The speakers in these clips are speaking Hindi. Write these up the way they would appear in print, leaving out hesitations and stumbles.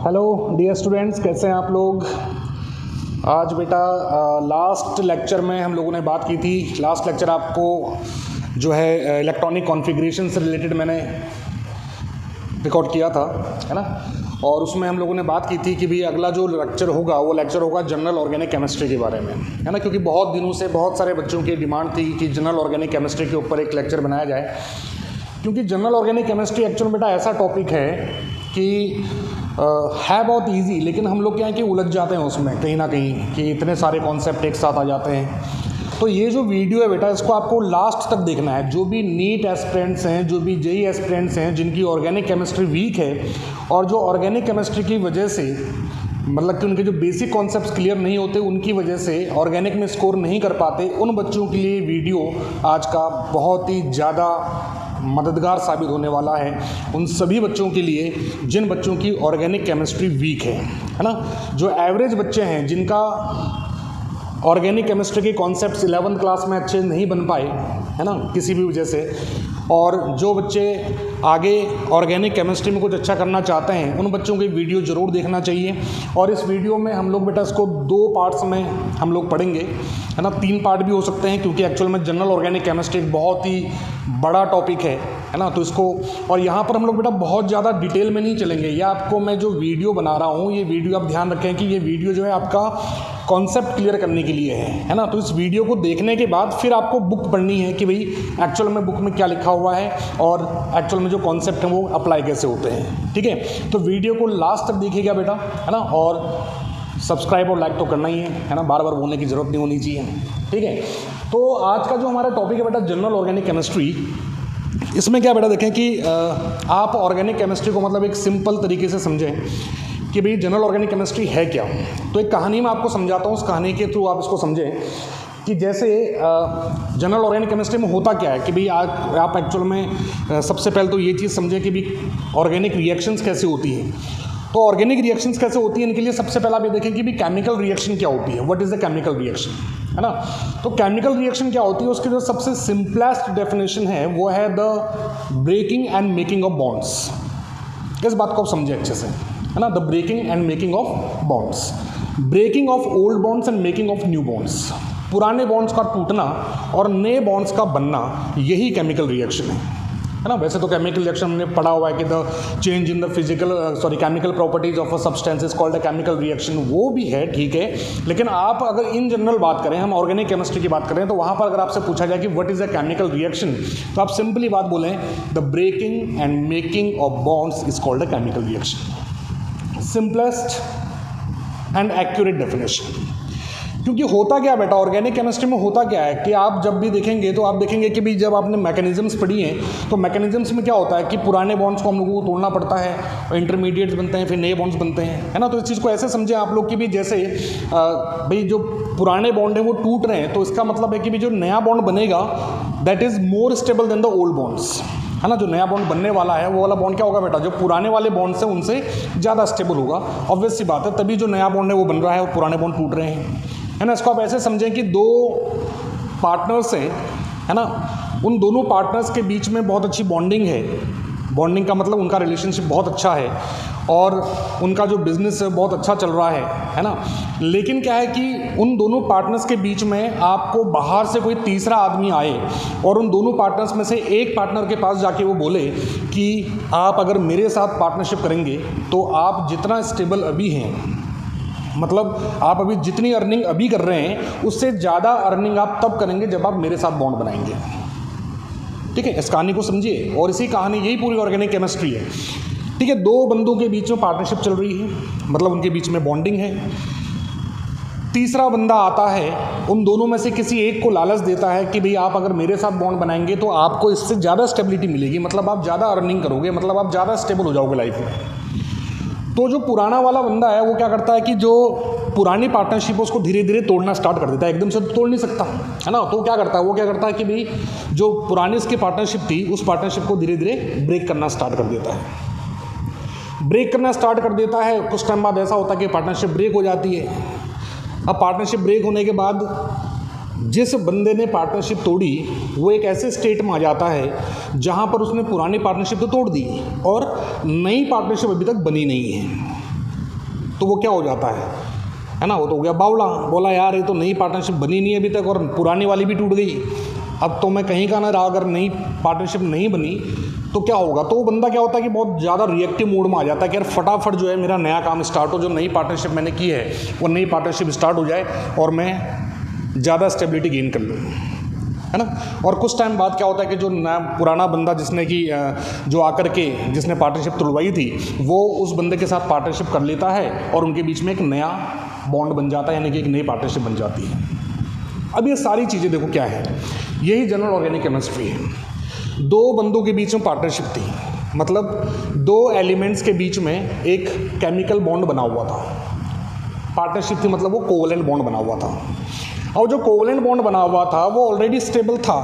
हेलो डियर स्टूडेंट्स, कैसे हैं आप लोग। आज बेटा लास्ट लेक्चर में हम लोगों ने बात की थी। लास्ट लेक्चर आपको जो है इलेक्ट्रॉनिक कॉन्फ़िगरेशन से रिलेटेड मैंने रिकॉर्ड किया था, है ना। और उसमें हम लोगों ने बात की थी कि भाई अगला जो लेक्चर होगा वो लेक्चर होगा जनरल ऑर्गेनिक केमिस्ट्री के बारे में, है ना। क्योंकि बहुत दिनों से बहुत सारे बच्चों की डिमांड थी कि जनरल ऑर्गेनिक केमिस्ट्री के ऊपर एक लेक्चर बनाया जाए। क्योंकि जनरल ऑर्गेनिक केमिस्ट्री एक्चुअल बेटा ऐसा टॉपिक है कि है बहुत इजी, लेकिन हम लोग क्या है कि उलझ जाते हैं उसमें कहीं ना कहीं कि इतने सारे कॉन्सेप्ट एक साथ आ जाते हैं। तो ये जो वीडियो है बेटा, इसको आपको लास्ट तक देखना है। जो भी नीट एस्पिरेंट्स हैं, जो भी जेई एस्पिरेंट्स हैं, जिनकी ऑर्गेनिक केमिस्ट्री वीक है और जो ऑर्गेनिक केमिस्ट्री की वजह से मतलब कि उनके जो बेसिक कॉन्सेप्ट्स क्लियर नहीं होते, उनकी वजह से ऑर्गेनिक में स्कोर नहीं कर पाते, उन बच्चों के लिए वीडियो आज का बहुत ही ज़्यादा मददगार साबित होने वाला है। उन सभी बच्चों के लिए जिन बच्चों की ऑर्गेनिक केमिस्ट्री वीक है ना। जो एवरेज बच्चे हैं, जिनका ऑर्गेनिक केमिस्ट्री के कॉन्सेप्ट्स 11th क्लास में अच्छे नहीं बन पाए, है ना, किसी भी वजह से, और जो बच्चे आगे ऑर्गेनिक केमिस्ट्री में कुछ अच्छा करना चाहते हैं, उन बच्चों को वीडियो ज़रूर देखना चाहिए। और इस वीडियो में हम लोग बेटा इसको 2 पार्ट्स में हम लोग पढ़ेंगे, है ना। 3 पार्ट भी हो सकते हैं, क्योंकि एक्चुअल में जनरल ऑर्गेनिक केमिस्ट्री एक बहुत ही बड़ा टॉपिक है ना। तो इसको, और यहाँ पर हम लोग बेटा बहुत ज़्यादा डिटेल में नहीं चलेंगे। या आपको मैं जो वीडियो बना रहा हूँ, ये वीडियो आप ध्यान रखें कि ये वीडियो जो है आपका कॉन्सेप्ट क्लियर करने के लिए है ना। तो इस वीडियो को देखने के बाद फिर आपको बुक पढ़नी है कि भाई एक्चुअल में बुक में क्या लिखा हुआ है और एक्चुअल में जो कॉन्सेप्ट हैं वो अप्लाई कैसे होते हैं, ठीक है। तो वीडियो को लास्ट तक देखिएगा बेटा, है ना। और सब्सक्राइब और लाइक तो करना ही है ना, बार बार बोलने की ज़रूरत नहीं होनी चाहिए, ठीक है। तो आज का जो हमारा टॉपिक है बेटा जनरल ऑर्गेनिक केमिस्ट्री, इसमें क्या बेटा देखें कि आप ऑर्गेनिक केमिस्ट्री को मतलब एक सिंपल तरीके से समझें कि भाई जनरल ऑर्गेनिक केमिस्ट्री है क्या। तो एक कहानी मैं आपको समझाता हूँ, उस कहानी के थ्रू आप इसको समझें कि जैसे जनरल ऑर्गेनिक केमिस्ट्री में होता क्या है कि भाई आप एक्चुअल में सबसे पहले तो ये चीज़ समझें कि भाई ऑर्गेनिक रिएक्शंस कैसे होती हैं। तो ऑर्गेनिक रिएक्शंस कैसे होती हैं, इनके लिए सबसे पहले आप ये देखें कि भाई केमिकल रिएक्शन क्या होती है, what is the chemical reaction, है ना। तो केमिकल रिएक्शन क्या होती है, उसकी जो सबसे सिंपलेस्ट डेफिनेशन है वो है the breaking and making of bonds. इस बात को आप समझें अच्छे से, है ना। The breaking and making of bonds, breaking of old bonds and making of new bonds. पुराने बॉन्ड्स का टूटना और नए बॉन्ड्स का बनना, यही केमिकल रिएक्शन है ना। वैसे तो केमिकल रिएक्शन हमने पढ़ा हुआ है कि the change in the chemical properties of a substance is called a chemical reaction, वो भी है, ठीक है। लेकिन आप अगर इन जनरल बात करें, हम ऑर्गेनिक केमिस्ट्री की बात करें, तो वहाँ पर अगर आपसे पूछा जाए कि what is a chemical reaction, तो आप सिंपली बात बोलें the breaking and making of bonds is called a chemical reaction. Simplest and accurate definition. क्योंकि होता क्या बेटा, ऑर्गेनिक केमिस्ट्री में होता क्या है कि आप जब भी देखेंगे तो आप देखेंगे कि भाई जब आपने मैकेनिज्म्स पढ़ी हैं, तो मैकेनिज्म्स में क्या होता है कि पुराने बॉन्ड्स को हम लोगों को तोड़ना पड़ता है और इंटरमीडिएट्स बनते हैं, फिर नए बॉन्ड्स बनते हैं, है ना। तो इस चीज़ को ऐसे समझें आप लोग कि भी जैसे भाई जो पुराने बॉन्ड हैं वो टूट रहे हैं, तो इसका मतलब है कि भी जो नया बॉन्ड बनेगा that is more stable then the old bonds, है ना। जो नया बॉन्ड बनने वाला है वो वाला बॉन्ड क्या होगा बेटा, जो पुराने वाले बॉन्ड्स हैं उनसे ज़्यादा स्टेबल होगा। ऑब्वियस सी बात है, तभी जो नया बॉन्ड है वो बन रहा है और पुराने बॉन्ड टूट रहे हैं, है ना। इसको आप ऐसे समझें कि 2 पार्टनर्स हैं, है ना। उन दोनों पार्टनर्स के बीच में बहुत अच्छी बॉन्डिंग है। बॉन्डिंग का मतलब उनका रिलेशनशिप बहुत अच्छा है और उनका जो बिज़नेस है बहुत अच्छा चल रहा है ना। लेकिन क्या है कि उन दोनों पार्टनर्स के बीच में आपको बाहर से कोई तीसरा आदमी आए और उन दोनों पार्टनर्स में से एक पार्टनर के पास जाके वो बोले कि आप अगर मेरे साथ पार्टनरशिप करेंगे तो आप जितना स्टेबल अभी हैं, मतलब आप अभी जितनी अर्निंग अभी कर रहे हैं उससे ज़्यादा अर्निंग आप तब करेंगे जब आप मेरे साथ बॉन्ड बनाएंगे, ठीक है। इस कहानी को समझिए, और इसी कहानी, यही पूरी ऑर्गेनिक केमिस्ट्री है, ठीक है। 2 बंदों के बीच में पार्टनरशिप चल रही है, मतलब उनके बीच में बॉन्डिंग है। तीसरा बंदा आता है, उन दोनों में से किसी एक को लालच देता है कि भाई आप अगर मेरे साथ बॉन्ड बनाएंगे तो आपको इससे ज़्यादा स्टेबिलिटी मिलेगी, मतलब आप ज़्यादा अर्निंग करोगे, मतलब आप ज़्यादा स्टेबल हो जाओगे लाइफ में। तो जो पुराना वाला बंदा है वो क्या करता है कि जो पुरानी पार्टनरशिप है उसको धीरे धीरे तोड़ना स्टार्ट कर देता है, एकदम से तो तोड़ नहीं सकता, है ना। तो क्या करता है, वो क्या करता है कि भाई जो पुरानी उसकी पार्टनरशिप थी, उस पार्टनरशिप को धीरे धीरे ब्रेक करना स्टार्ट कर देता है। ब्रेक करना स्टार्ट कर देता है, कुछ टाइम बाद ऐसा होता है कि पार्टनरशिप ब्रेक हो जाती है। अब पार्टनरशिप ब्रेक होने के बाद जिस बंदे ने पार्टनरशिप तोड़ी वो एक ऐसे स्टेट में आ जाता है जहाँ पर उसने पुरानी पार्टनरशिप तो तोड़ दी और नई पार्टनरशिप अभी तक बनी नहीं है। तो वो क्या हो जाता है ना, वो तो हो गया बावला। बोला यार ये तो नई पार्टनरशिप बनी नहीं अभी तक और पुरानी वाली भी टूट गई, अब तो मैं कहीं का ना रहा। अगर नई पार्टनरशिप नहीं बनी तो क्या होगा, तो वो बंदा क्या होता है कि बहुत ज़्यादा रिएक्टिव मोड में आ जाता है कि यार फटाफट जो है मेरा नया काम स्टार्ट हो, जो नई पार्टनरशिप मैंने की है वो नई पार्टनरशिप स्टार्ट हो जाए और मैं ज़्यादा स्टेबिलिटी गेन कर लूँ, है ना। और कुछ टाइम बाद क्या होता है कि जो नया पुराना बंदा जिसने कि जो आकर के जिसने पार्टनरशिप तोड़वाई थी वो उस बंदे के साथ पार्टनरशिप कर लेता है और उनके बीच में एक नया बॉन्ड बन जाता है, यानी कि एक नई पार्टनरशिप बन जाती है। अब ये सारी चीज़ें देखो क्या है, यही जनरल ऑर्गेनिक केमिस्ट्री है। दो बंदों के बीच में पार्टनरशिप थी, मतलब दो एलिमेंट्स के बीच में एक केमिकल बॉन्ड बना हुआ था। पार्टनरशिप थी मतलब वो कोवलेंट बॉन्ड बना हुआ था, और जो कोवलेंट बॉन्ड बना हुआ था वो ऑलरेडी स्टेबल था,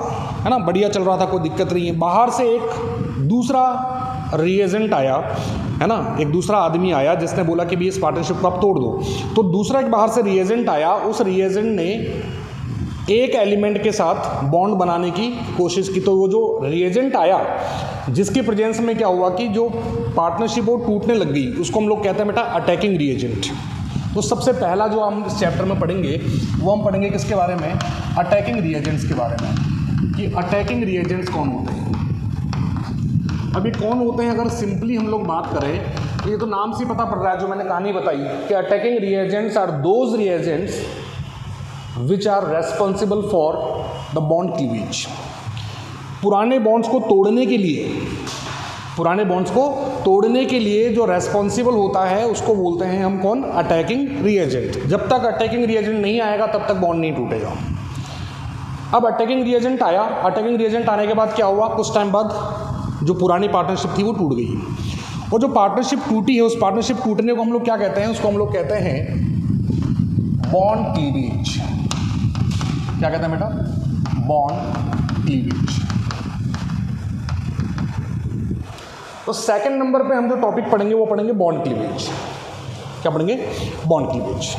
है ना, बढ़िया चल रहा था, कोई दिक्कत नहीं है। बाहर से एक दूसरा रिएजेंट आया, है ना, एक दूसरा आदमी आया जिसने बोला कि भी इस पार्टनरशिप को आप तोड़ दो। तो दूसरा एक बाहर से रिएजेंट आया, उस रिएजेंट ने एक एलिमेंट के साथ बॉन्ड बनाने की कोशिश की। तो वो जो रिएजेंट आया जिसके प्रेजेंस में क्या हुआ कि जो पार्टनरशिप वो टूटने लग गई, उसको हम लोग कहते हैं बेटा अटैकिंग रिएजेंट। तो सबसे पहला जो हम इस चैप्टर में पढ़ेंगे वो हम पढ़ेंगे किसके बारे में, अटैकिंग रिएजेंट्स के बारे में, कि अटैकिंग रिएजेंट्स कौन होते हैं। अभी कौन होते हैं अगर सिंपली हम लोग बात करें तो ये तो नाम से पता पड़ रहा है, जो मैंने कहानी बताई कि attacking reagents are those reagents which are responsible for the bond cleavage. पुराने बॉन्ड्स को तोड़ने के लिए, पुराने बॉन्ड्स को तोड़ने के लिए जो रेस्पॉन्सिबल होता है उसको बोलते हैं हम कौन, अटैकिंग रिएजेंट। जब तक अटैकिंग रिएजेंट नहीं आएगा तब तक बॉन्ड नहीं टूटेगा। अब अटैकिंग रिएजेंट आया, अटैकिंग रिएजेंट आने के बाद क्या हुआ, कुछ टाइम बाद जो पुरानी पार्टनरशिप थी वो टूट गई, और जो पार्टनरशिप टूटी है उस पार्टनरशिप टूटने को हम लोग क्या कहते हैं, उसको हम लोग कहते हैं बॉन्ड क्लीवेज। क्या कहते हैं बेटा, बॉन्ड क्लीवेज। तो सेकंड नंबर पे हम जो टॉपिक पढ़ेंगे वो पढ़ेंगे बॉन्ड क्लीवेज। क्या पढ़ेंगे, बॉन्ड क्लीवेज,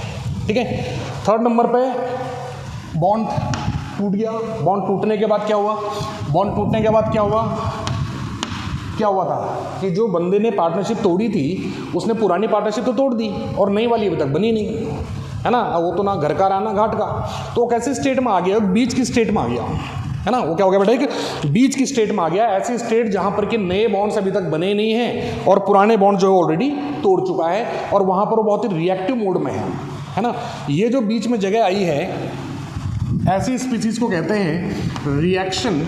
ठीक है। थर्ड नंबर पे बॉन्ड टूट गया। बॉन्ड टूटने के बाद क्या हुआ, बॉन्ड टूटने के बाद क्या हुआ, क्या हुआ था कि जो बंदे ने पार्टनरशिप तोड़ी थी उसने पुरानी पार्टनरशिप तो तोड़ दी और नई वाली अभी तक बनी नहीं, है ना। वो तो ना घर का रहा ना घाट का, तो कैसे स्टेट में आ गया, बीच की स्टेट में आ गया, है ना। वो क्या हो गया बेटा, एक बीच की स्टेट में आ गया, ऐसी स्टेट जहां पर कि नए बॉन्ड्स अभी तक बने नहीं हैं और पुराने बॉन्ड जो है ऑलरेडी तोड़ चुका है, और वहां पर वो बहुत ही रिएक्टिव मोड में है ना। ये जो बीच में जगह आई है, ऐसी स्पीसीज को कहते हैं रिएक्शन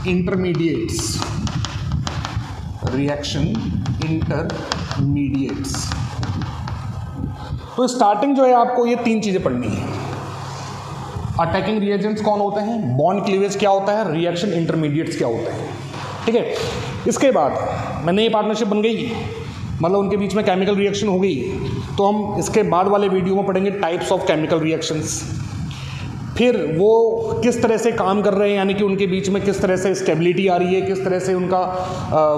इंटरमीडिएट्स, रिएक्शन इंटरमीडिएट्स। तो स्टार्टिंग जो है आपको ये तीन चीजें पढ़नी है। अटैकिंग रिएजेंट्स कौन होते हैं, बॉन्ड क्लीवेज क्या होता है, रिएक्शन इंटरमीडिएट्स क्या होते हैं, ठीक है। इसके बाद मैंने ये पार्टनरशिप बन गई, मतलब उनके बीच में केमिकल रिएक्शन हो गई, तो हम इसके बाद वाले वीडियो में पढ़ेंगे टाइप्स ऑफ केमिकल रिएक्शंस, फिर वो किस तरह से काम कर रहे हैं, यानी कि उनके बीच में किस तरह से स्टेबिलिटी आ रही है, किस तरह से उनका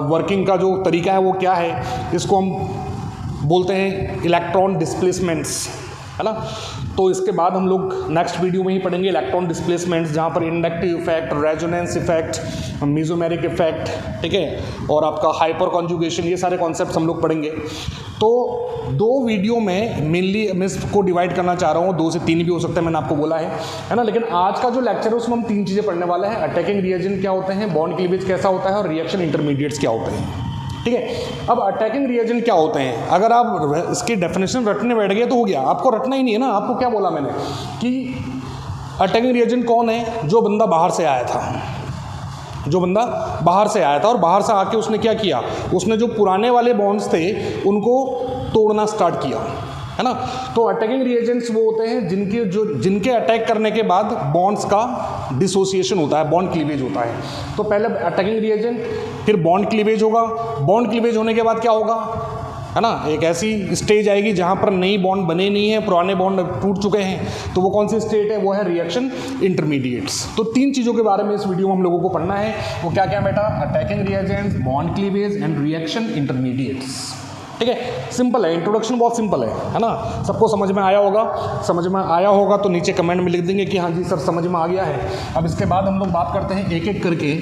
वर्किंग का जो तरीका है वो क्या है, इसको हम बोलते हैं इलेक्ट्रॉन डिस्प्लेसमेंट्स, है ना। तो इसके बाद हम लोग नेक्स्ट वीडियो में ही पढ़ेंगे इलेक्ट्रॉन डिस्प्लेसमेंट्स, जहाँ पर inductive effect, resonance effect, mesomeric effect, ठीक है, और आपका हाइपर कॉन्जुगेशन, ये सारे कॉन्सेप्ट्स हम लोग पढ़ेंगे। तो दो वीडियो में मेनली मैं इसको डिवाइड करना चाह रहा हूँ, 2 से 3 भी हो सकता है, मैंने आपको बोला है ना। लेकिन आज का जो लेक्चर है उसमें हम 3 चीज़ें पढ़ने वाले हैं, अटैकिंग रिएजेंट क्या होते हैं, बॉन्ड क्लीवेज कैसा होता है, और रिएक्शन इंटरमीडिएट्स क्या होते हैं, ठीक है। अब अटैकिंग रिएजेंट क्या होते हैं, अगर आप इसकी डेफिनेशन रटने बैठ गए तो हो गया, आपको रटना ही नहीं है ना। आपको क्या बोला मैंने कि अटैकिंग रिएजेंट कौन है, जो बंदा बाहर से आया था, जो बंदा बाहर से आया था और बाहर से आके उसने क्या किया, उसने जो पुराने वाले बॉन्ड्स थे उनको तोड़ना स्टार्ट किया, है ना। तो अटैकिंग रिएजेंट्स वो होते हैं जिनके अटैक करने के बाद बॉन्ड्स का डिसोसिएशन होता है, बॉन्ड क्लीवेज होता है। तो पहले अटैकिंग रिएजेंट, फिर बॉन्ड क्लीवेज होगा, बॉन्ड क्लीवेज होने के बाद क्या होगा, है ना, एक ऐसी स्टेज आएगी जहाँ पर नई बॉन्ड बने नहीं है, पुराने बॉन्ड टूट चुके हैं, तो वो कौन सी स्टेट है, वो है रिएक्शन इंटरमीडिएट्स। तो 3 चीज़ों के बारे में इस वीडियो में हम लोगों को पढ़ना है, वो क्या क्या बेटा, attacking reagents, bond cleavage and reaction intermediates, ठीक है। सिंपल है, इंट्रोडक्शन बहुत सिंपल है ना। सबको समझ में आया होगा, समझ में आया होगा तो नीचे कमेंट में लिख देंगे कि हाँ जी सर समझ में आ गया है। अब इसके बाद हम लोग बात करते हैं एक एक करके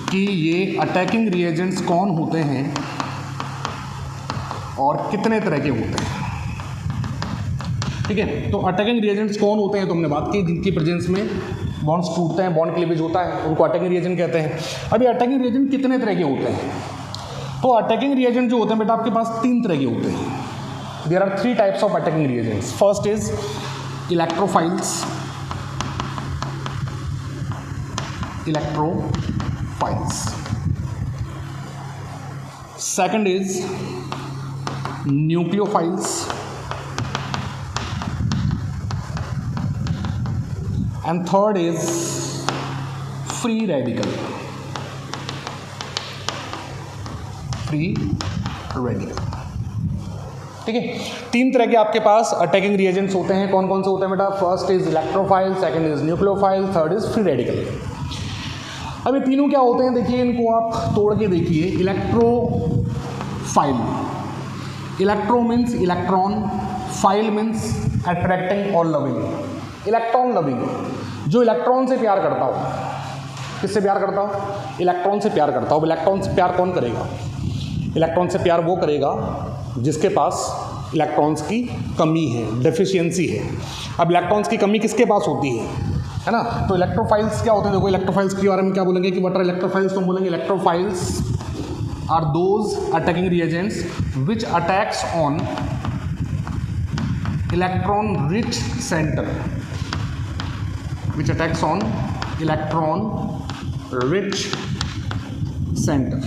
कि ये अटैकिंग रिएजेंट्स कौन होते हैं और कितने तरह के होते हैं। ठीक है, तो अटैकिंग रिएजेंट्स कौन होते हैं तो हमने बात की, जिनकी प्रेजेंस में बॉन्ड्स टूटते हैं, बॉन्ड क्लीवेज होता है, उनको अटैकिंग रिएजेंट कहते हैं। अभी अटैकिंग रिएजेंट कितने तरह के होते हैं, तो अटैकिंग रिएजेंट जो होते हैं बेटा आपके पास 3 तरह के होते हैं। There are 3 types of attacking reagents. First is electrophiles, second is nucleophiles, and third is free radical। ठीक है, 3 तरह के आपके पास अटैकिंग रिएजेंट्स होते हैं। कौन कौन से होते हैं बेटा? First is electrophile, second is nucleophile, third is free radical. अब ये तीनों क्या होते हैं देखिए, इनको आप तोड़ के देखिए। Electrophile, electro means electron, file means attracting और लविंग। इलेक्ट्रॉन लविंग, जो इलेक्ट्रॉन से प्यार करता हो। किससे प्यार करता हो? इलेक्ट्रॉन से प्यार करता हो। इलेक्ट्रॉन से प्यार कौन करेगा? इलेक्ट्रॉन से प्यार वो करेगा जिसके पास इलेक्ट्रॉन्स की कमी है, डेफिशिएंसी है। अब इलेक्ट्रॉन्स की कमी किसके पास होती है ना? तो इलेक्ट्रोफाइल्स क्या होते हैं? देखो, इलेक्ट्रोफाइल्स के बारे में क्या बोलेंगे कि व्हाट आर इलेक्ट्रोफाइल्स, तो हम बोलेंगे electrophiles are those attacking reagents which attacks on electron rich centre, which attacks on electron rich center।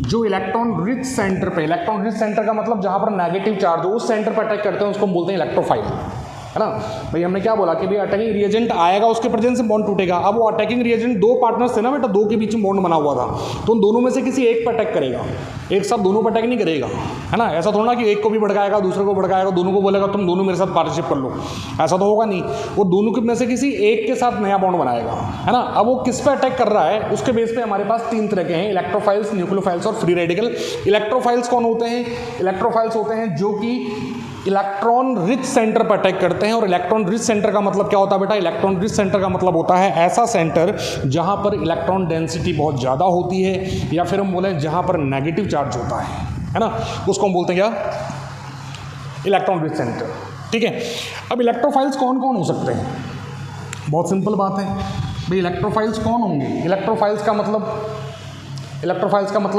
जो इलेक्ट्रॉन रिच सेंटर पे, इलेक्ट्रॉन रिच सेंटर का मतलब जहां पर नेगेटिव चार्ज हो उस सेंटर पर अटैक करते हैं, उसको हम बोलते हैं इलेक्ट्रोफाइल, है ना भाई। हमने क्या बोला कि भाई अटैकिंग रिएजेंट आएगा, उसके प्रेजेंस में बॉन्ड टूटेगा। अब वो अटैकिंग रिएजेंट 2 पार्टनर्स थे ना बेटा, 2 के बीच में बॉन्ड बना हुआ था, तो उन दोनों में से किसी एक पर अटैक करेगा, एक साथ दोनों पर अटैक नहीं करेगा, है ना। ऐसा थोड़ा ना कि एक को भी भड़काएगा, दूसरे को भड़काएगा, दोनों को बोलेगा तुम दोनों मेरे साथ पार्टनरशिप कर लो, ऐसा तो होगा नहीं। वो दोनों में से किसी एक के साथ नया बॉन्ड बनाएगा, है ना। अब वो किस पे अटैक कर रहा है उसके बेस पे हमारे पास 3 तरह के हैं, इलेक्ट्रोफाइल्स, न्यूक्लियोफाइल्स और फ्री रेडिकल। इलेक्ट्रोफाइल्स कौन होते हैं? इलेक्ट्रोफाइल्स होते हैं जो कि इलेक्ट्रॉन रिच सेंटर पर अटैक करते हैं। और इलेक्ट्रॉन रिच सेंटर का मतलब क्या होता है बेटा? इलेक्ट्रॉन रिच सेंटर का मतलब होता है ऐसा सेंटर जहां पर इलेक्ट्रॉन डेंसिटी बहुत ज़्यादा होती है, या फिर हम बोलें जहां पर नेगेटिव चार्ज होता है ना, उसको हम बोलते हैं क्या? Electron rich centre. ठीक है, अब इलेक्ट्रोफाइल्स कौन कौन हो सकते हैं? बहुत सिंपल बात है भाई, इलेक्ट्रोफाइल्स कौन होंगे? इलेक्ट्रोफाइल्स का मतलब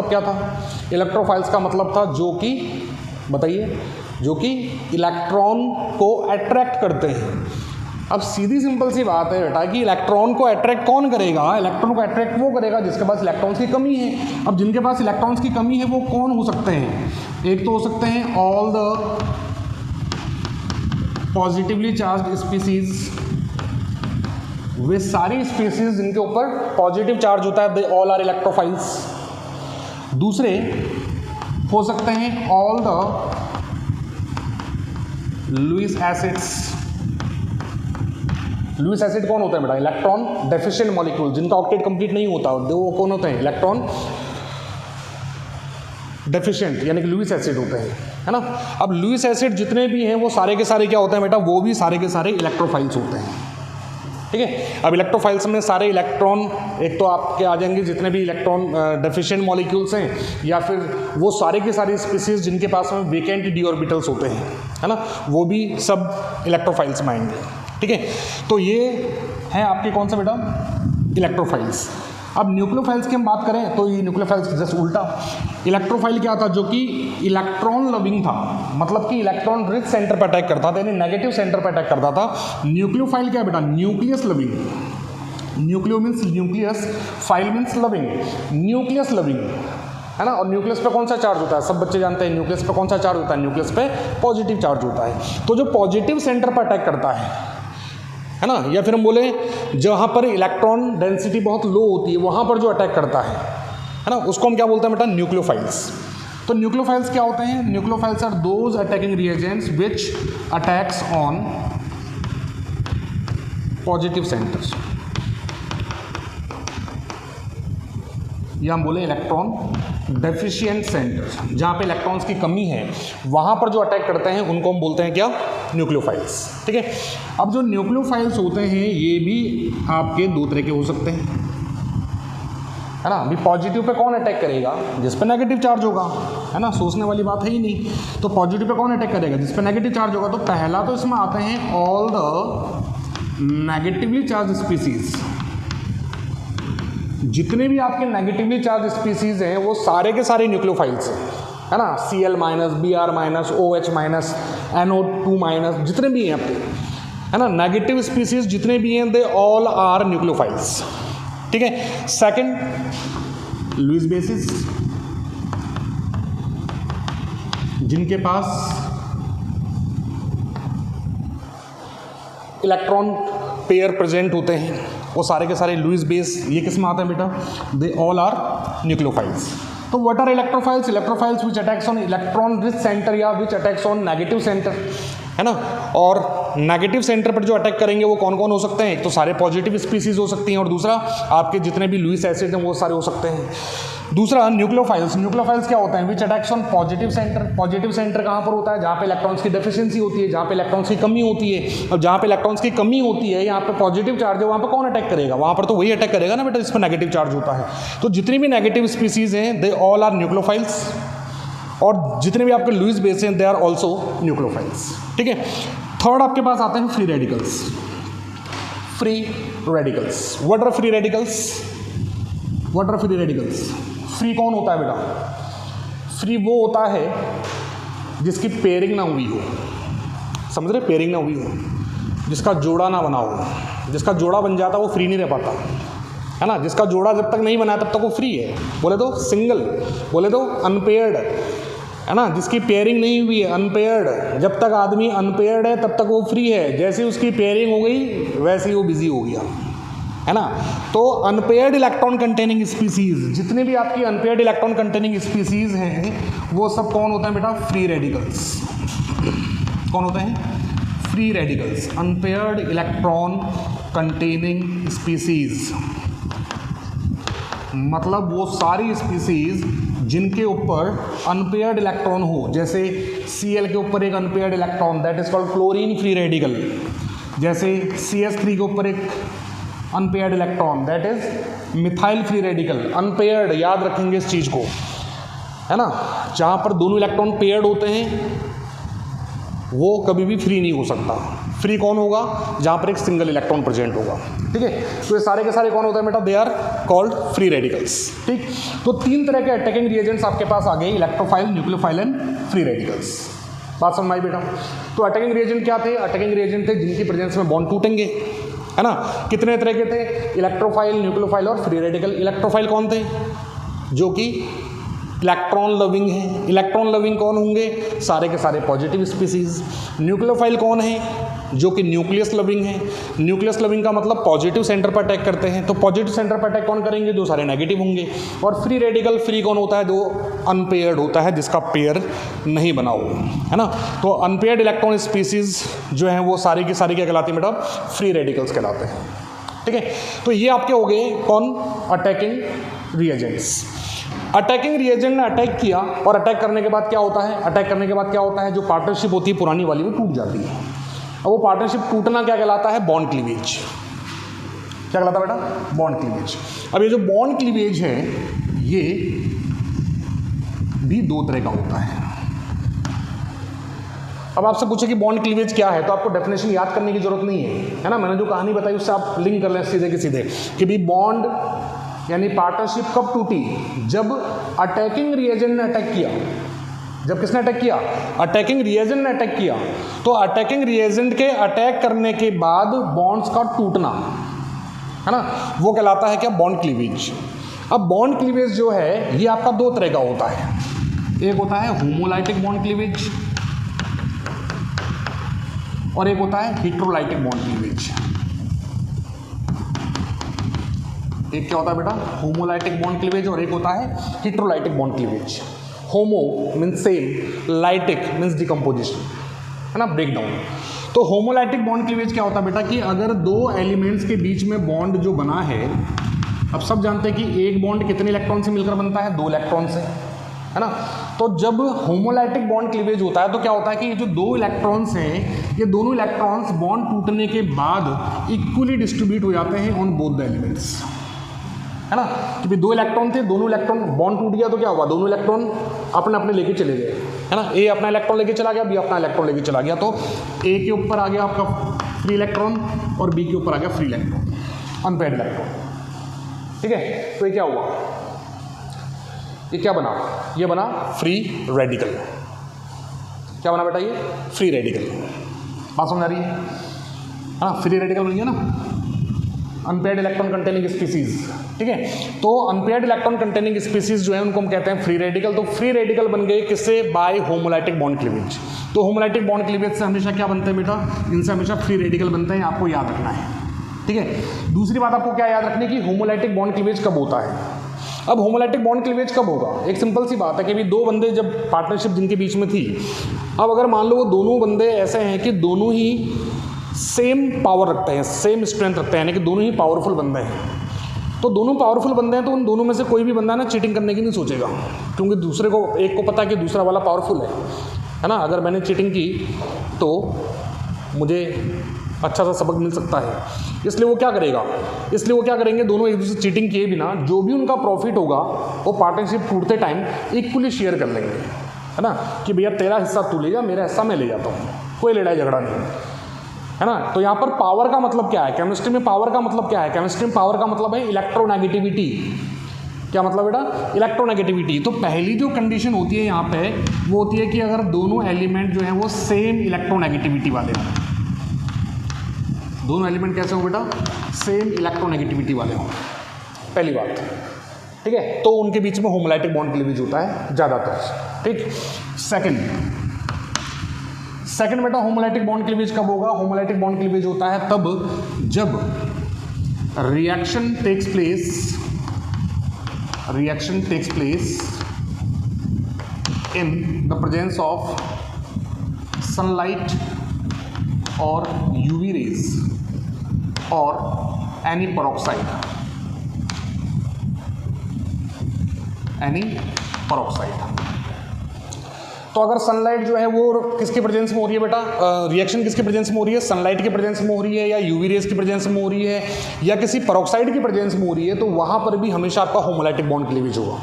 क्या था? इलेक्ट्रोफाइल्स का मतलब था जो कि, बताइए, जो कि इलेक्ट्रॉन को अट्रैक्ट करते हैं। अब सीधी सिंपल सी बात है बेटा कि इलेक्ट्रॉन को अट्रैक्ट कौन करेगा? इलेक्ट्रॉन को अट्रैक्ट वो करेगा जिसके पास इलेक्ट्रॉन्स की कमी है। अब जिनके पास इलेक्ट्रॉन्स की कमी है वो कौन हो सकते हैं? एक तो हो सकते हैं all the positively charged species, वे सारी स्पीसीज जिनके ऊपर पॉजिटिव चार्ज होता है, दे ऑल आर इलेक्ट्रोफाइल्स। दूसरे हो सकते हैं all the Lewis acids. Lewis acid कौन होता है बेटा? इलेक्ट्रॉन डेफिशिएंट मॉलिक्यूल, जिनका ऑक्टेट कंप्लीट नहीं होता, वो कौन होते हैं? इलेक्ट्रॉन डेफिशिएंट, यानी कि लुईस एसिड होते हैं, है ना। अब लुईस एसिड जितने भी हैं वो सारे के सारे क्या होते हैं बेटा? वो भी सारे के सारे इलेक्ट्रोफाइल्स होते हैं। ठीक है, अब इलेक्ट्रोफाइल्स में सारे इलेक्ट्रॉन, एक तो आपके आ जाएंगे जितने भी इलेक्ट्रॉन डेफिशिएंट मॉलिक्यूल्स हैं, या फिर वो सारे के सारे स्पीसीज जिनके पास में वेकेंट डी ऑर्बिटल्स होते हैं, है ना, वो भी सब इलेक्ट्रोफाइल्स में आएंगे। ठीक है, तो ये है आपके कौन सा बेटा? इलेक्ट्रोफाइल्स। अब न्यूक्लियोफाइल्स की हम बात करें तो ये न्यूक्लियोफाइल्स जस्ट उल्टा। इलेक्ट्रोफाइल क्या था? जो कि इलेक्ट्रॉन लविंग था, मतलब कि इलेक्ट्रॉन रिच सेंटर पर अटैक करता था, यानी नेगेटिव सेंटर पर अटैक करता था। न्यूक्लियोफाइल क्या बेटा? Nucleus loving. Nucleo means nucleus, file means loving, nucleus loving, है ना। और न्यूक्लियस पे कौन सा चार्ज होता है? सब बच्चे जानते हैं न्यूक्लियस पे कौन सा चार्ज होता है? न्यूक्लियस पे पॉजिटिव चार्ज होता है। तो जो पॉजिटिव सेंटर पर अटैक करता है ना, या फिर हम बोले जहाँ पर इलेक्ट्रॉन डेंसिटी बहुत लो होती है वहाँ पर जो अटैक करता है ना, उसको हम क्या बोलते हैं बेटा? न्यूक्लियोफाइल्स। तो न्यूक्लियोफाइल्स क्या होते हैं? Nucleophiles are those attacking reagents which attacks on positive centres, या हम बोले इलेक्ट्रॉन डेफिशिएंट सेंटर्स, जहाँ पे इलेक्ट्रॉन्स की कमी है वहाँ पर जो अटैक करते हैं उनको हम बोलते हैं क्या? न्यूक्लियोफाइल्स। ठीक है, अब जो न्यूक्लियोफाइल्स होते हैं ये भी आपके 2 तरह के हो सकते हैं, है है ना। अभी पॉजिटिव पे कौन अटैक करेगा? जिस पे नेगेटिव चार्ज होगा, है ना, सोचने वाली बात है ही नहीं। तो पॉजिटिव पे कौन अटैक करेगा? जिस पे नेगेटिव चार्ज होगा। तो पहला तो इसमें आते हैं all the negatively charge species. जितने भी आपके नेगेटिवली चार्ज स्पीसीज हैं वो सारे के सारे न्यूक्लियोफाइल्स हैं, है ना। Cl-, Br-, OH-, NO2-, जितने भी हैं आपके, है ना, नेगेटिव स्पीसीज जितने भी हैं, दे ऑल आर न्यूक्लियोफाइल्स। ठीक है। सेकंड, लुईस बेसिस, जिनके पास इलेक्ट्रॉन पेयर प्रेजेंट होते हैं, वो सारे के सारे लुईस बेस, ये किस में आता है बेटा? They all are nucleophiles. तो what are electrophiles? Electrophiles which attacks on electron rich centre या which attacks on negative centre, है ना। और नेगेटिव सेंटर पर जो अटैक करेंगे वो कौन कौन हो सकते हैं? एक तो सारे पॉजिटिव स्पीसीज हो सकती हैं, और दूसरा आपके जितने भी लुईस एसिड हैं वो सारे हो सकते हैं। दूसरा न्यूक्लियोफाइल्स। न्यूक्लियोफाइल्स क्या होता है? Which attacks on positive centre. Positive centre कहाँ पर होता है? जहाँ पे इलेक्ट्रॉन्स की डेफिशिएंसी होती है, जहाँ पे इलेक्ट्रॉन्स की कमी होती है। अब जहाँ पे इलेक्ट्रॉन्स की कमी होती है, यहाँ पे पॉजिटिव चार्ज है, वहाँ पे कौन अटैक करेगा? वहाँ पर तो वही अटैक करेगा ना बेटा जिस पर नेगेटिव चार्ज होता है। तो जितनी भी नेगेटिव स्पीसीज हैं दे ऑल आर न्यूक्लियोफाइल्स, और जितने भी आपके लुईस बेस हैं दे आर ऑल्सो न्यूक्लियोफाइल्स। ठीक है। थर्ड आपके पास आते हैं free radicals. Free radicals, what are free radicals? What are free radicals? Free कौन होता है बेटा? फ्री वो होता है जिसकी पेयरिंग ना हुई हो, समझ रहे? पेयरिंग ना हुई हो, जिसका जोड़ा ना बना हो। जिसका जोड़ा बन जाता वो फ्री नहीं रह पाता, है ना। जिसका जोड़ा जब तक नहीं बना तब तक वो फ्री है। बोले तो सिंगल, बोले तो अनपेयर्ड, है ना। जिसकी पेयरिंग नहीं हुई है, अनपेयर्ड, जब तक आदमी अनपेयर्ड है तब तक वो फ्री है। जैसे उसकी पेयरिंग हो गई वैसे ही वो बिजी हो गया, है ना। तो अनपेयर्ड इलेक्ट्रॉन कंटेनिंग स्पीसीज, जितने भी आपकी अनपेयर्ड इलेक्ट्रॉन कंटेनिंग स्पीसीज हैं वो सब कौन होता है बेटा? Free radicals. कौन होते हैं? Free radicals, unpaired electron containing species. मतलब वो सारी स्पीसीज जिनके ऊपर अनपेयर्ड इलेक्ट्रॉन हो, जैसे Cl के ऊपर एक unpaired electron, that is called chlorine free radical. जैसे CH3 के ऊपर एक unpaired electron, that is methyl free radical. Unpaired, याद रखेंगे इस चीज़ को, है ना। जहाँ पर दोनों इलेक्ट्रॉन पेयर्ड होते हैं वो कभी भी फ्री नहीं हो सकता। फ्री कौन होगा? जहाँ पर एक सिंगल इलेक्ट्रॉन प्रेजेंट होगा। ठीक है। तो ये सारे के सारे कौन होते हैं बेटा? They are called free radicals. ठीक। तो तीन तरह के अटैकिंग रिएजेंट्स आपके पास आ गए, electrophile, nucleophile and free radicals. बात समझ आई बेटा? तो अटैकिंग रिएजेंट क्या थे? अटैकिंग रिएजेंट थे जिनकी प्रेजेंस में बॉन्ड टूटेंगे, है ना। कितने तरह के थे? इलेक्ट्रोफाइल, न्यूक्लियोफाइल और फ्री रेडिकल। इलेक्ट्रोफाइल कौन थे? जो कि इलेक्ट्रॉन लविंग है। इलेक्ट्रॉन लविंग कौन होंगे? सारे के सारे पॉजिटिव स्पीसीज। न्यूक्लियोफाइल कौन है? जो कि न्यूक्लियस लविंग है। न्यूक्लियस लविंग का मतलब पॉजिटिव सेंटर पर अटैक करते हैं। तो पॉजिटिव सेंटर पर अटैक कौन करेंगे? जो सारे नेगेटिव होंगे। और फ्री रेडिकल, फ्री कौन होता है? जो अनपेयर्ड होता है, जिसका पेयर नहीं बना हो, है ना। तो अनपेयर्ड इलेक्ट्रॉन स्पीसीज जो हैं वो सारी की सारी क्या कहलाती है बेटा? फ्री रेडिकल्स कहलाते हैं। ठीक है। तो ये आपके हो गए कौन? Attacking reagents. अटैकिंग रिएजेंट ने अटैक किया, और अटैक करने के बाद क्या होता है? अटैक करने के बाद क्या होता है? जो पार्टनरशिप होती है पुरानी वाली वो टूट जाती है। अब वो पार्टनरशिप टूटना क्या कहलाता है? Bond cleavage. क्या कहलाता है बेटा? Bond cleavage. अब ये जो बॉन्ड क्लीवेज है ये भी दो तरह का होता है। अब आपसे पूछे कि बॉन्ड क्लीवेज क्या है, तो आपको डेफिनेशन याद करने की जरूरत नहीं है ना। मैंने जो कहानी बताई उससे आप लिंक कर लें सीधे के सीधे कि भी बॉन्ड यानी पार्टनरशिप कब टूटी? जब अटैकिंग रिएजेंट ने अटैक किया। जब किसने अटैक किया? अटैकिंग रिएजेंट ने अटैक किया। तो अटैकिंग रिएजेंट के अटैक करने के बाद बॉन्ड्स का टूटना, है ना, वो कहलाता है क्या? Bond cleavage. अब बॉन्ड क्लीवेज जो है ये आपका दो तरह का होता है। एक होता है होमोलाइटिक बॉन्ड क्लीवेज और एक होता है हेटेरोलाइटिक बॉन्ड क्लीवेज। एक क्या होता है बेटा? होमोलाइटिक बॉन्ड क्लीवेज, और एक होता है heterolytic bond cleavage. Homo means same, lytic means decomposition, है ना, ब्रेकडाउन। तो होमोलाइटिक बॉन्ड क्लीवेज क्या होता है बेटा? कि अगर दो एलिमेंट्स के बीच में बॉन्ड जो बना है, अब सब जानते हैं कि एक बॉन्ड कितने इलेक्ट्रॉन से मिलकर बनता है? 2 इलेक्ट्रॉन से, है ना। तो जब होमोलाइटिक बॉन्ड क्लीवेज होता है तो क्या होता है कि ये जो 2 इलेक्ट्रॉन्स हैं, ये दोनों इलेक्ट्रॉन्स बॉन्ड टूटने के बाद इक्वली डिस्ट्रीब्यूट हो जाते हैं ऑन बोथ द एलिमेंट्स। है ना, कि भाई 2 इलेक्ट्रॉन थे, दोनों इलेक्ट्रॉन बॉन्ड टूट गया तो क्या हुआ, दोनों इलेक्ट्रॉन अपने अपने लेके चले गए, है ना, ए अपना इलेक्ट्रॉन लेके चला गया, बी अपना इलेक्ट्रॉन लेके चला गया, तो ए के ऊपर आ गया आपका फ्री इलेक्ट्रॉन और बी के ऊपर आ गया फ्री इलेक्ट्रॉन, अनपेयर्ड इलेक्ट्रॉन। ठीक है, तो ये क्या हुआ, ये क्या बना, ये बना फ्री रेडिकल। क्या बना बेटा, ये फ्री रेडिकल। बात समझ आ रही है, हाँ, फ्री रेडिकल बन गया ना, अनपेयर्ड इलेक्ट्रॉन कंटेनिंग स्पीसीज। ठीक है, तो अनपेयर्ड इलेक्ट्रॉन कंटेनिंग स्पीसीज जो है उनको हम कहते हैं फ्री रेडिकल। तो फ्री रेडिकल बन गए किससे, बाय होमोलाइटिक बॉन्ड क्लीवेज। तो होमोलाइटिक बॉन्ड क्लीवेज से हमेशा क्या बनते हैं बेटा, इनसे हमेशा फ्री रेडिकल बनते हैं, आपको याद रखना है। ठीक है, दूसरी बात आपको क्या याद रखनी है कि होमोलाइटिक बॉन्ड क्लीवेज कब होता है। अब होमोलाइटिक बॉन्ड क्लीवेज कब होगा, एक सिंपल सी बात है कि भी 2 बंदे जब पार्टनरशिप जिनके बीच में थी, अब अगर मान लो वो दोनों बंदे ऐसे हैं कि दोनों ही सेम पावर रखते हैं, सेम स्ट्रेंथ रखते हैं, यानी कि दोनों ही पावरफुल बंदे हैं, तो दोनों पावरफुल बंदे हैं तो उन दोनों में से कोई भी बंदा ना चीटिंग करने की नहीं सोचेगा, क्योंकि दूसरे को, एक को पता है कि दूसरा वाला पावरफुल है ना, अगर मैंने चीटिंग की तो मुझे अच्छा सा सबक मिल सकता है, इसलिए वो क्या करेगा, इसलिए वो क्या करेंगे, दोनों एक दूसरे चीटिंग किए बिना जो भी उनका प्रॉफिट होगा वो पार्टनरशिप टूटते टाइम इक्वली शेयर कर लेंगे, है ना, कि भैया तेरा हिस्सा तू ले जा, मेरा हिस्सा मैं ले जाता हूँ, कोई लड़ाई झगड़ा नहीं, है ना। तो यहाँ पर पावर का मतलब क्या है, केमिस्ट्री में पावर का मतलब क्या है, केमिस्ट्री में पावर का मतलब है इलेक्ट्रोनेगेटिविटी। क्या मतलब बेटा, इलेक्ट्रोनेगेटिविटी। तो पहली जो कंडीशन होती है यहाँ पे वो होती है कि अगर दोनों एलिमेंट जो है वो सेम इलेक्ट्रोनेगेटिविटी वाले हों। दोनों एलिमेंट कैसे हो बेटा, सेम इलेक्ट्रोनेगेटिविटी वाले हों, पहली बात। ठीक है, तो उनके बीच में होमोलाइटिक बॉन्ड क्लीवेज होता है ज़्यादातर। ठीक, सेकंड बेटा होमोलाइटिक बॉन्ड क्लीवेज कब होगा, होमोलाइटिक बॉन्ड क्लीवेज होता है तब जब reaction takes place in the presence of sunlight और यूवी रेज और एनी पेरोक्साइड, तो अगर सनलाइट जो है वो किसके प्रेजेंस में हो रही है बेटा, रिएक्शन किसके प्रेजेंस में हो रही है, सनलाइट के प्रेजेंस में हो रही है या यूवी रेज की प्रेजेंस में हो रही है या किसी पेरोक्साइड की प्रेजेंस में हो रही है, तो वहाँ पर भी हमेशा आपका होमोलाइटिक बॉन्ड क्लीवेज होगा।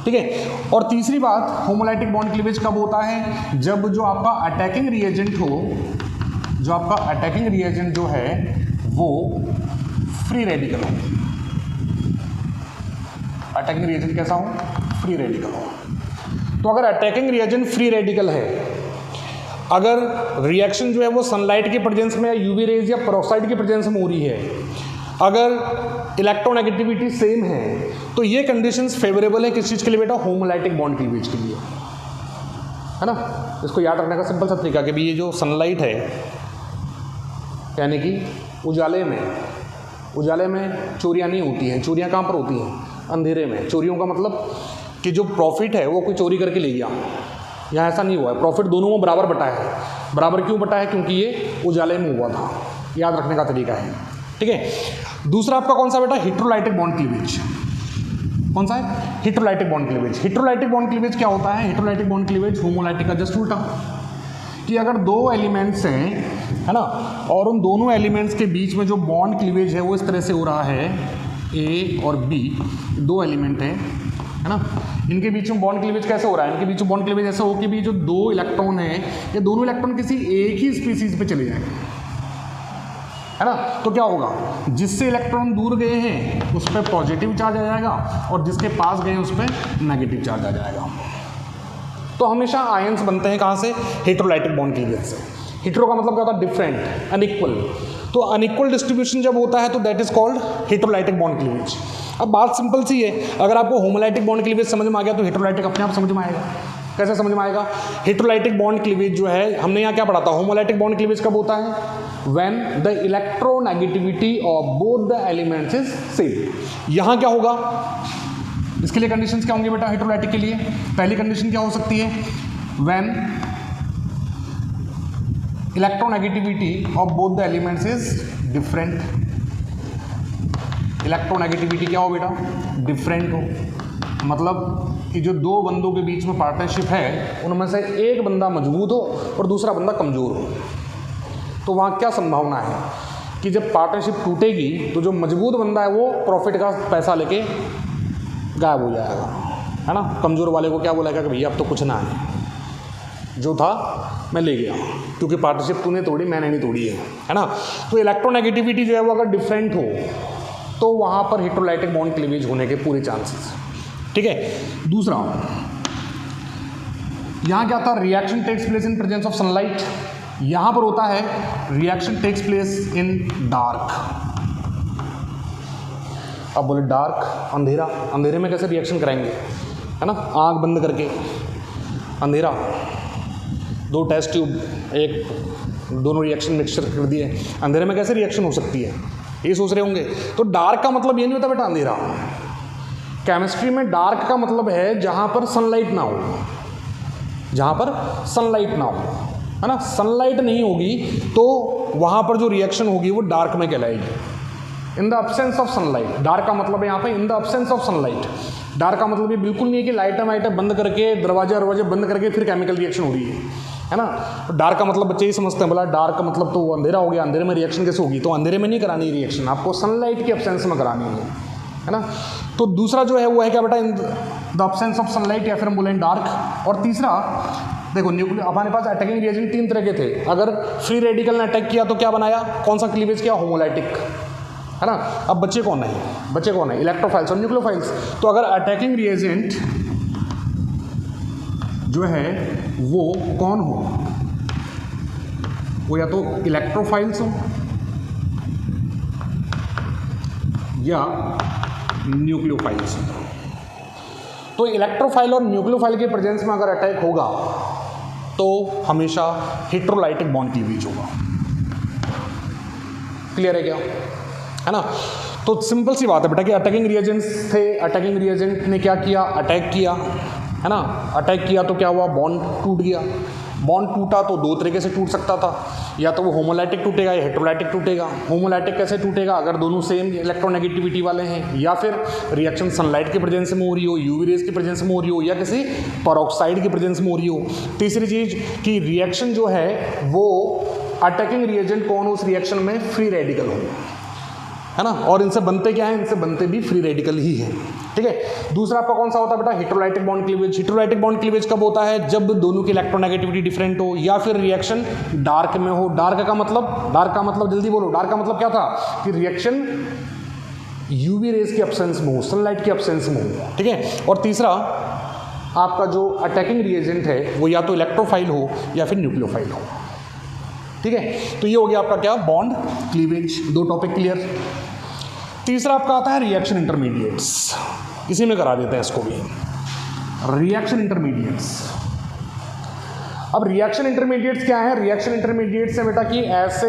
ठीक है, और तीसरी बात, होमोलाइटिक बॉन्ड क्लीवेज कब होता है, जब जो आपका अटैकिंग रिएजेंट हो, जो आपका अटैकिंग रिएजेंट जो है वो फ्री रेडिकल हो। अटैकिंग रिएजेंट कैसा हो, फ्री रेडिकल हो। तो अगर अटैकिंग रिएजेंट फ्री रेडिकल है, अगर रिएक्शन जो है वो सनलाइट के प्रेजेंस में या यूवी रेज या पेरोक्साइड के प्रेजेंस में हो रही है, अगर इलेक्ट्रोनेगेटिविटी सेम है, तो ये कंडीशंस फेवरेबल है किस चीज़ के लिए बेटा, होमोलाइटिक बॉन्ड क्लीवेज के लिए, है ना। इसको याद रखने का सिंपल सा तरीका कि भी ये जो सनलाइट है, यानी कि उजाले में चोरियाँ नहीं होती हैं। चोरियाँ कहाँ पर होती हैं, अंधेरे में। चोरियों का मतलब कि जो प्रॉफिट है वो कोई चोरी करके ले गया, यहाँ ऐसा नहीं हुआ है, प्रॉफिट दोनों में बराबर बटा है। बराबर क्यों बटा है, क्योंकि ये उजाले में हुआ था। याद रखने का तरीका है। ठीक है, दूसरा आपका कौन सा बेटा, हेटेरोलाइटिक बॉन्ड क्लीवेज। कौन सा है, heterolytic bond cleavage. हेटेरोलाइटिक bond cleavage क्या होता है, हेटेरोलाइटिक बॉन्ड क्लीवेज होमोलाइटिक का जस्ट उल्टा, कि अगर 2 एलिमेंट्स हैं, है ना, और उन दोनों एलिमेंट्स के बीच में जो बॉन्ड क्लीवेज है वो इस तरह से हो रहा है, ए और बी 2 एलिमेंट हैं, है ना, इनके बीच में बॉन्ड क्लीवेज कैसे हो रहा है, इनके बीच में बॉन्ड क्लीवेज ऐसा हो कि भी जो 2 इलेक्ट्रॉन है, ये दोनों इलेक्ट्रॉन किसी एक ही स्पीसीज पे चले जाएंगे, है ना। तो क्या होगा, जिससे इलेक्ट्रॉन दूर गए हैं उस पर पॉजिटिव चार्ज आ जाएगा और जिसके पास गए उस पर नेगेटिव चार्ज आ जाएगा। तो हमेशा आयंस बनते हैं कहाँ से, हेटेरोलाइटिक बॉन्ड क्लीवेज से। हेटेरो का मतलब क्या होता है, डिफरेंट, अनइक्वल। तो अनइक्वल डिस्ट्रीब्यूशन जब होता है तो that is called heterolytic bond cleavage. अब बात सिंपल सी है, अगर आपको होमोलाइटिक बॉन्ड क्लीवेज समझ में आ गया तो हेटेरोलाइटिक अपने आप समझ में आएगा। कैसे समझ में आएगा, हेटेरोलाइटिक बॉन्ड क्लीवेज जो है, हमने यहाँ क्या पढ़ा था, होमोलाइटिक बॉन्ड क्लीवेज कब होता है, when the electronegativity of both the elements is same. यहाँ क्या होगा, इसके लिए कंडीशंस क्या होंगे बेटा हेटेरोलाइटिक के लिए। पहली कंडीशन क्या हो सकती है, when electronegativity of both the elements is different. Electronegativity क्या हो बेटा, डिफरेंट हो, मतलब कि जो 2 बंदों के बीच में पार्टनरशिप है उनमें से एक बंदा मजबूत हो और दूसरा बंदा कमज़ोर हो। तो वहाँ क्या संभावना है, कि जब पार्टनरशिप टूटेगी तो जो मजबूत बंदा है वो प्रॉफिट का पैसा लेके गायब हो जाएगा, है ना। कमज़ोर वाले को क्या बोलेगा कि भैया अब तो कुछ ना है, जो था मैं ले गया, क्योंकि पार्टनरशिप तूने तोड़ी, मैंने नहीं तोड़ी है ना। तो इलेक्ट्रोनेगेटिविटी जो है वो अगर डिफरेंट हो तो वहाँ पर हेटेरोलाइटिक बॉन्ड क्लीवेज होने के पूरे चांसेस। ठीक है। दूसरा, यहाँ क्या था, reaction takes place in presence of sunlight. यहाँ पर होता है reaction takes place in dark. अब बोले डार्क, अंधेरा, अंधेरे में कैसे रिएक्शन कराएंगे, है ना, आँख बंद करके, अंधेरा, 2 टेस्ट ट्यूब, एक दोनों रिएक्शन मिक्सचर कर दिए, अंधेरे में कैसे रिएक्शन हो सकती है, ये सोच रहे होंगे। तो डार्क का मतलब ये नहीं होता बेटा अंधेरा। केमिस्ट्री में डार्क का मतलब है जहाँ पर सनलाइट ना हो, जहाँ पर सनलाइट ना हो, है ना। सनलाइट नहीं होगी तो वहाँ पर जो रिएक्शन होगी वो डार्क में कहलाएगी। In the absence of sunlight, dark का मतलब है यहाँ पे in the absence of sunlight. Dark का मतलब ये बिल्कुल नहीं है कि लाइटें वाइटें बंद करके, दरवाजे बंद करके फिर केमिकल रिएक्शन हो रही है ना। तो डार्क का मतलब बच्चे ही समझते हैं, बोला डार्क का मतलब तो अंधेरा हो गया, अंधेरे में रिएक्शन कैसे होगी, तो अंधेरे में नहीं करानी रिएक्शन, आपको सनलाइट के अब्सेंस में करानी है ना। तो दूसरा जो है वो है क्या बेटा, इन द अब्सेंस ऑफ सनलाइट, या फिर हम बोलें डार्क। और तीसरा देखो, न्यूक्लियर, हमारे पास अटैकिंग रिएजेंट 3 तरह के थे। अगर फ्री रेडिकल ने अटैक किया तो क्या बनाया, कौन सा क्लीवेज किया, होमोलाइटिक, है ना। अब बच्चे कौन है, इलेक्ट्रोफाइल्स और न्यूक्लियोफाइल्स। तो अगर अटैकिंग रिएजेंट जो है वो कौन हो, वो या तो इलेक्ट्रोफाइल्स हो या न्यूक्लियोफाइल्स। तो इलेक्ट्रोफाइल और न्यूक्लियोफाइल के प्रेजेंस में अगर अटैक होगा तो हमेशा हेटेरोलाइटिक बॉन्ड क्लीवेज होगा। क्लियर है क्या, है ना। तो सिंपल सी बात है बेटा कि अटैकिंग रिएजेंट्स थे, अटैकिंग रिएजेंट ने क्या किया, अटैक किया, है ना। अटैक किया तो क्या हुआ, बॉन्ड टूट गया। बॉन्ड टूटा तो 2 तरीके से टूट सकता था, या तो वो होमोलाइटिक टूटेगा या हेटेरोलाइटिक टूटेगा। होमोलाइटिक कैसे टूटेगा, अगर दोनों सेम इलेक्ट्रोनेगेटिविटी वाले हैं, या फिर रिएक्शन सनलाइट के प्रेजेंस में हो रही हो, यूवी रेज के प्रेजेंस में हो रही हो, या किसी पेरोक्साइड के प्रेजेंस में हो रही हो। तीसरी चीज़ कि रिएक्शन जो है वो अटैकिंग रिएजेंट कौन हो उस रिएक्शन में, फ्री रेडिकल हो, है ना। और इनसे बनते क्या है, इनसे बनते भी फ्री रेडिकल ही है। ठीक है। दूसरा आपका कौन सा होता है बेटा, हेटेरोलाइटिक बॉन्ड क्लीवेज। हेटेरोलाइटिक बॉन्ड क्लीवेज कब होता है, जब दोनों की इलेक्ट्रोनेगेटिविटी डिफरेंट हो, या फिर रिएक्शन डार्क में हो। डार्क का मतलब जल्दी बोलो, डार्क का मतलब क्या था कि रिएक्शन यूवी रेज के एब्सेंस में हो, सनलाइट के एब्सेंस में हो। ठीक है। और तीसरा आपका जो अटैकिंग रिएजेंट है वो या तो इलेक्ट्रोफाइल हो या फिर न्यूक्लियोफाइल हो। ठीक है। तो ये हो गया आपका क्या, बॉन्ड क्लीवेज। 2 topic clear. तीसरा आपका आता है रिएक्शन इंटरमीडिएट्स, इसी में करा देते हैं इसको भी, रिएक्शन इंटरमीडिएट्स। अब रिएक्शन इंटरमीडिएट्स क्या है, रिएक्शन इंटरमीडिएट्स है बेटा कि ऐसे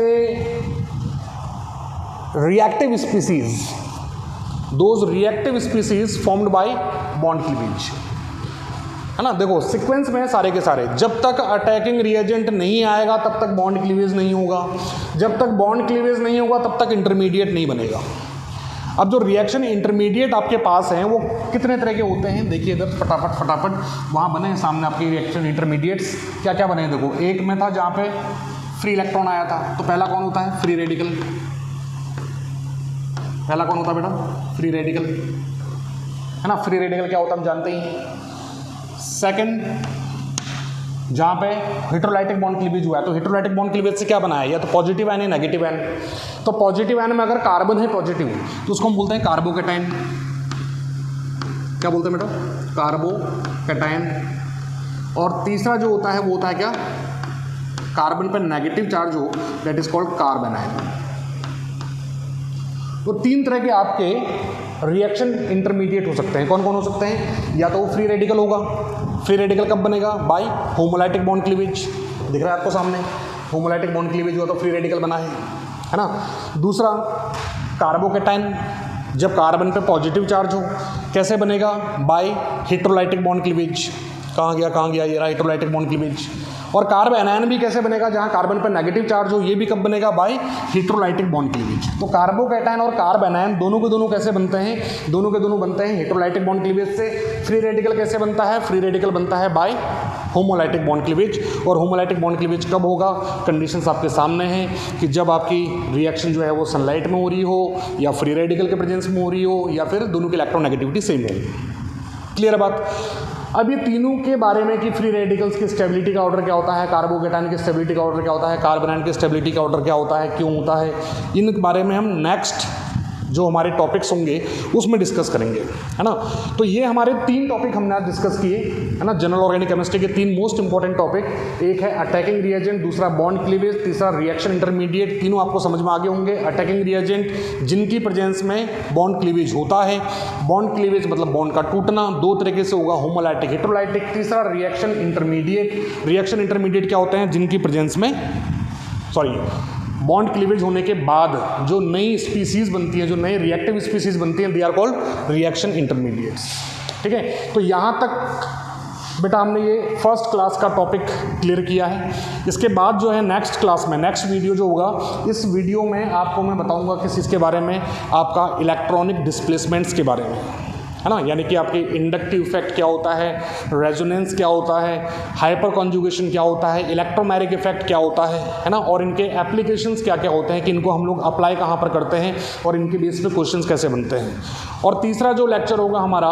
reactive species, those reactive species formed by bond cleavage, है ना। देखो सीक्वेंस में है सारे के सारे, जब तक अटैकिंग रिएजेंट नहीं आएगा तब तक बॉन्ड क्लीवेज नहीं होगा, जब तक बॉन्ड क्लीवेज नहीं होगा तब तक इंटरमीडिएट नहीं बनेगा। अब जो रिएक्शन इंटरमीडिएट आपके पास हैं वो कितने तरह के होते हैं, देखिए इधर फटाफट वहाँ बने हैं सामने आपके रिएक्शन इंटरमीडिएट्स। क्या क्या बने हैं देखो, एक में था जहाँ पे फ्री इलेक्ट्रॉन आया था, तो पहला कौन होता है, फ्री रेडिकल। पहला कौन होता है बेटा, फ्री रेडिकल, है ना। फ्री रेडिकल क्या होता है हम जानते ही। सेकंड, जहाँ पे हेटेरोलाइटिक बॉन्ड क्लीवेज हुआ है, तो हेटेरोलाइटिक बॉन्ड क्लीवेज से क्या बना है, या तो पॉजिटिव आयन या नेगेटिव आयन। तो पॉजिटिव आयन में अगर कार्बन है पॉजिटिव तो उसको हम बोलते हैं कार्बोकैटायन। क्या बोलते हैं बेटा, कार्बोकैटायन। और तीसरा जो होता है वो होता है क्या, कार्बन पर नेगेटिव चार्ज हो, that is called carbon ion. तो 3 तरह के आपके रिएक्शन इंटरमीडिएट हो सकते हैं। कौन कौन हो सकते हैं, या तो वो फ्री रेडिकल होगा। फ्री रेडिकल कब बनेगा, बाय होमोलाइटिक बॉन्ड क्लीवेज। दिख रहा है आपको सामने, होमोलाइटिक बॉन्ड क्लीवेज हुआ तो फ्री रेडिकल बना है ना। दूसरा कार्बोकैटायन, जब कार्बन पे पॉजिटिव चार्ज हो, कैसे बनेगा, बाय हेटेरोलाइटिक बॉन्ड क्लीवेज। कहाँ गया, ये रहा हेटेरोलाइटिक बॉन्ड क्लीवेज। और कार्ब एनायन भी कैसे बनेगा, जहाँ कार्बन पर नेगेटिव चार्ज हो, ये भी कब बनेगा, बाय हेटेरोलाइटिक बॉन्ड क्लीवेज। तो कार्बोकैटायन और कार्ब एनायन दोनों के दोनों कैसे बनते हैं, दोनों के दोनों बनते हैं हेटेरोलाइटिक बॉन्ड क्लीवेज से। फ्री रेडिकल कैसे बनता है, फ्री रेडिकल बनता है बाय होमोलाइटिक बॉन्ड क्लीवेज। और होमोलाइटिक बॉन्ड क्लीवेज कब होगा? कंडीशंस आपके सामने हैं कि जब आपकी रिएक्शन जो है वो सनलाइट में हो रही हो, या फ्री रेडिकल के प्रेजेंस में हो रही हो, या फिर दोनों की इलेक्ट्रोनेगेटिविटी सेम हो। क्लियर है बात? अब ये तीनों के बारे में कि फ्री रेडिकल्स की स्टेबिलिटी का ऑर्डर क्या होता है, कार्बोकेटाइन की स्टेबिलिटी का ऑर्डर क्या होता है, कार्बोनाइन की स्टेबिलिटी का ऑर्डर क्या होता है, क्यों होता है, इन बारे में हम नेक्स्ट जो हमारे टॉपिक्स होंगे उसमें डिस्कस करेंगे, है ना। तो ये हमारे 3 टॉपिक हमने आज डिस्कस किए, है ना। जनरल ऑर्गेनिक केमिस्ट्री के 3 मोस्ट इंपॉर्टेंट टॉपिक, एक है अटैकिंग रिएजेंट, दूसरा बॉन्ड क्लीवेज, तीसरा रिएक्शन इंटरमीडिएट। तीनों आपको समझ में आगे होंगे। अटैकिंग रिएजेंट जिनकी प्रेजेंस में बॉन्ड क्लीवेज होता है, बॉन्ड क्लीवेज मतलब बॉन्ड का टूटना, 2 तरीके से होगा, होमोलाइटिक, हेटेरोलाइटिक। तीसरा रिएक्शन इंटरमीडिएट, रिएक्शन इंटरमीडिएट क्या होते हैं? जिनकी प्रेजेंस में बॉन्ड क्लीवेज होने के बाद जो नई स्पीसीज बनती है, जो नए रिएक्टिव स्पीसीज बनती हैं, they are called reaction intermediates. ठीक है, तो यहाँ तक बेटा हमने ये फर्स्ट क्लास का टॉपिक क्लियर किया है। इसके बाद जो है नेक्स्ट क्लास में, नेक्स्ट वीडियो जो होगा, इस वीडियो में आपको मैं बताऊँगा किस चीज़ के बारे में, आपका इलेक्ट्रॉनिक डिस्प्लेसमेंट्स के बारे में, है ना। यानी कि आपकी इंडक्टिव इफेक्ट क्या होता है, रेजोनेंस क्या होता है, हाइपर कॉन्जुगेशन क्या होता है, इलेक्ट्रोमैग्नेटिक इफेक्ट क्या होता है ना, और इनके एप्लीकेशंस क्या क्या होते हैं कि इनको हम लोग अप्लाई कहाँ पर करते हैं और इनके बेस पे क्वेश्चंस कैसे बनते हैं। और तीसरा जो लेक्चर होगा हमारा,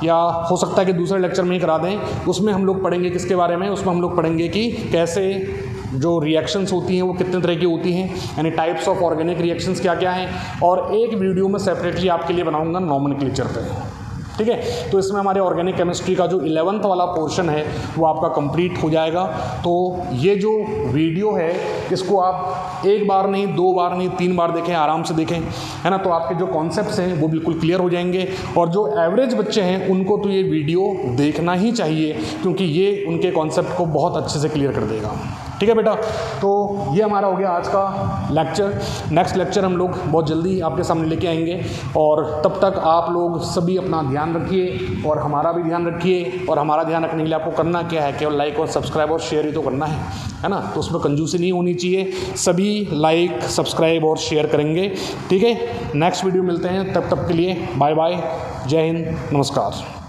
या हो सकता है कि दूसरे लेक्चर में ही करा दें, उसमें हम लोग पढ़ेंगे किसके बारे में? उसमें हम लोग पढ़ेंगे कि कैसे जो रिएक्शंस होती हैं वो कितने तरह की होती हैं, यानी टाइप्स ऑफ ऑर्गेनिक रिएक्शंस क्या क्या हैं। और एक वीडियो में सेपरेटली आपके लिए बनाऊंगा नॉमेनक्लेचर पे। ठीक है, तो इसमें हमारे ऑर्गेनिक केमिस्ट्री का जो 11th वाला पोर्शन है वो आपका कंप्लीट हो जाएगा। तो ये जो वीडियो है इसको आप 1 बार नहीं, 2 बार नहीं, 3 बार देखें, आराम से देखें, है ना। तो आपके जो कॉन्सेप्ट्स हैं वो बिल्कुल क्लियर हो जाएंगे। और जो एवरेज बच्चे हैं उनको तो ये वीडियो देखना ही चाहिए, क्योंकि ये उनके कॉन्सेप्ट को बहुत अच्छे से क्लियर कर देगा। ठीक है बेटा, तो ये हमारा हो गया आज का लेक्चर। नेक्स्ट लेक्चर हम लोग बहुत जल्दी आपके सामने लेके आएंगे, और तब तक आप लोग सभी अपना ध्यान रखिए और हमारा भी ध्यान रखिए। और हमारा ध्यान रखने के लिए आपको करना क्या है? केवल लाइक और सब्सक्राइब और शेयर ही तो करना है ना। तो उसमें कंजूसी नहीं होनी चाहिए, सभी लाइक, सब्सक्राइब और शेयर करेंगे। ठीक है, नेक्स्ट वीडियो मिलते हैं, तब तक के लिए बाय बाय, जय हिंद, नमस्कार।